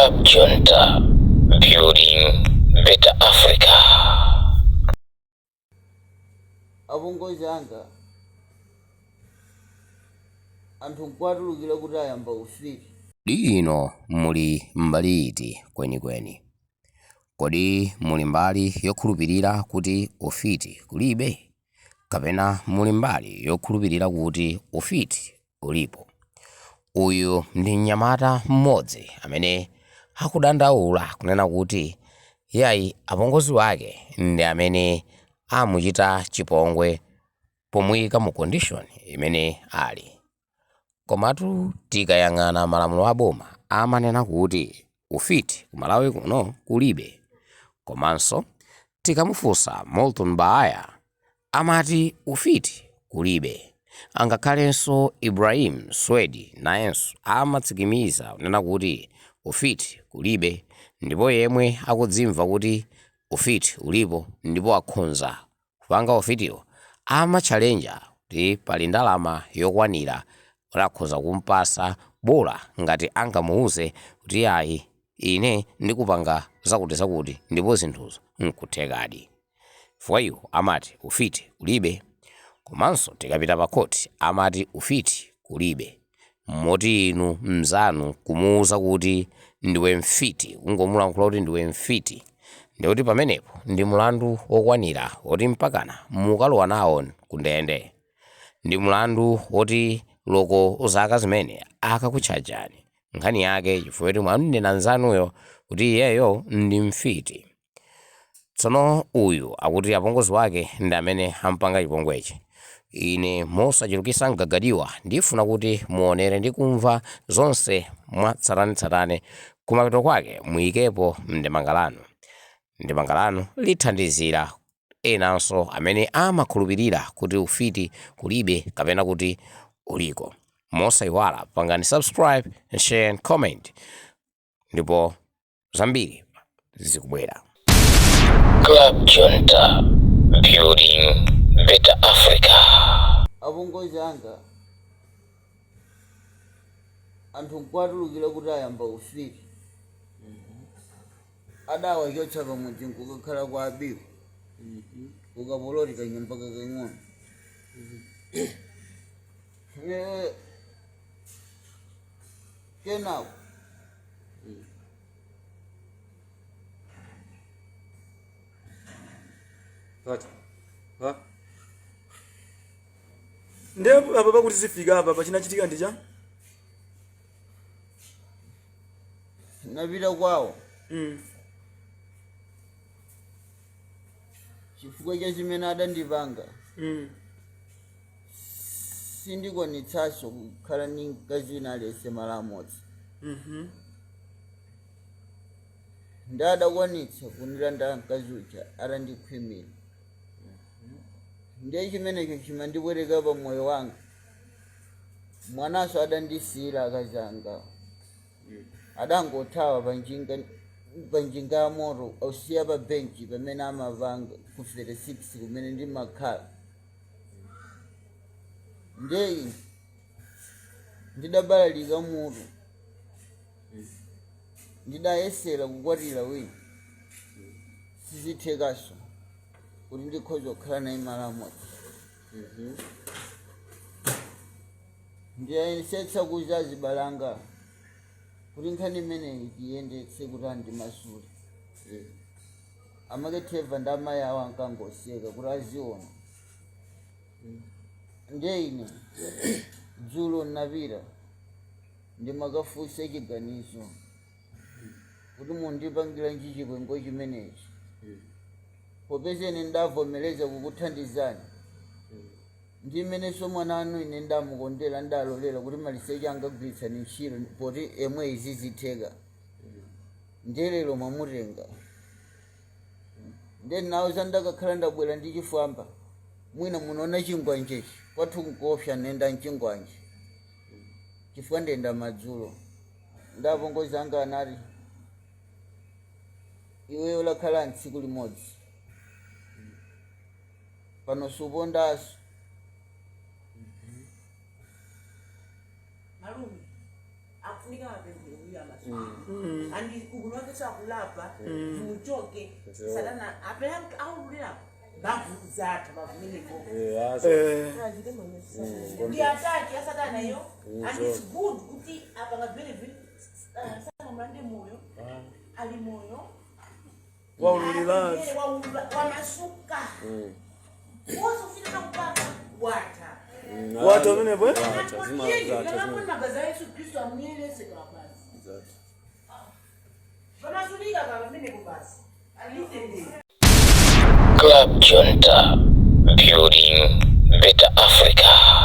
Club Junta, building better Africa. Abongozi anga anthu nkwatulukira kuti ayamba ufiti. Lino muli mbali iti kwenikweni? Kodi muli mbali yokhulupirira kuti ufiti kulibe, kapena muli mbali yokhulupirira kuti ufiti ulipo? Uyu ndi mnyamata mmodzi amene akudandaula kunena kuti yayi apongozi wake ndi amene amuchita chipongwe pomuyika mu condition imene ali. Komatu tikayang'ana malamulo a boma amanena kuti ufiti ku Malawi kuno kulibe. Komanso tikamufunsa Molton Baaya amati ufiti kulibe. Angakhalenso Ibrahim Swedi nayenso amatsikimiza kunena kuti ufiti kulibe, ndipo yemwe akudzimva kuti ufiti ulipo ndipo akhonza kupanga ufitiwo amatchalenja kuti pali ndalama yokwanira akhoza kumpasa bola ngati angamuuze kuti yayi ine ndikupanga zakuti ndipo zinthuzo nkuthekadi. Chifukwa iwo amati ufiti kulibe. Komanso tikapita pa khoti amati ufiti kulibe. Moti inu mzanu kumuuza kuti ndiwe mfiti, kungomulankhula kuti ndiwe mfiti, ndikuti pamenepo ndi mulandu wokwanira woti mpakana mukalowa nawo ku ndende. Ndi mulandu woti loko zaka zimene akakutchajani nkhani yake chifukwa kuti mwanena nzanuyo kuti iyeyo ndi mfiti. Tsono uyu akuti apongozi wake ndi amene ampanga chipongwechi. Ine mosachulukisa mgagadiwa ndifuna kuti muonere ndi kumva zonse mwa tsatanetsatane. Kumapeto kwake muyikepo ndemanga lanu. Ndemanga lanu lithandizira enanso amene amakhulupirira kuti ufiti kulibe kapena kuti uliko. Mosayiwala pangani subscribe and share and comment, ndipo zambiri zikubwera. Club Junta, building better Africa. Abongozi anga anthu nkwatulukira kuti ayamba ufiti. Adawa chotsa pamudzi nkukakhala kwa abiwo kukapoloti kanyumba kakang'ono. Kenako ndipo apa pakuti zifika apa pachinachitika ndicha napita kwawo chifukwa cha chimene adandipanga. Sindikwanitsanso kukhala ndi mkazi wina aliyense malo amodzi. Ndadakwanitsa kundilanda mkazi uja atandikhwimira. Ndiye chimenecho chimandibwereka pa moyo wanga. Mwananso adandisiyira akazi anga. Adangothawa panjinga ya moto ausiya pa benchi pamene amapanga ku 36 kumene ndimakhala. Ndiye ndidabalalika mutu, ndidayesera kukwatira wina, sizithekaso kuti ndikhoza kukhala naye malo amodzi. Ndiyayesetsa kuza azibalanga kuti nkhani imeneyi tiyendetse kuti andimasule. Amaketheva ndi amayi awo ankangosiyeka kuti aziona. Ndiye ine dzulo napita ndimakafunsa chiganizo kuti mundipangira nji chipongwe chimenechi. Popeza ine ndavomereza kukuthandizani, ndi imenenso mwana anu ine ndamukondera ndalolera kuti maliseche angagwiritsani ntchito poti emwe izi zitheka. Ndiye lero mwamutenga. Ndiye nawuza ndakakhala ndabwera ndi chifwamba. Mwina munaona chingwanjechi kwathu nkopsa nenda mchingwanje chifukwa ndenda madzulo. Ndapongozi anga anati iweyo lakhala tsiku limodzi pano supondaso. Malume afunika mapemphero kuya masuku andi kukunwake chakulapa muchoke salana apela aulira bakuzatha bavumile ngo ndiyataki asatana yo and it's good kuti abangavele sana mande moyo ali moyo waulira wamasuka wozo fika kupaka wata watu wamene bwe magaza Yesu Kristo amweleze kabasi vamazulika kavamene kubasi alitende Club Junta, building better Africa.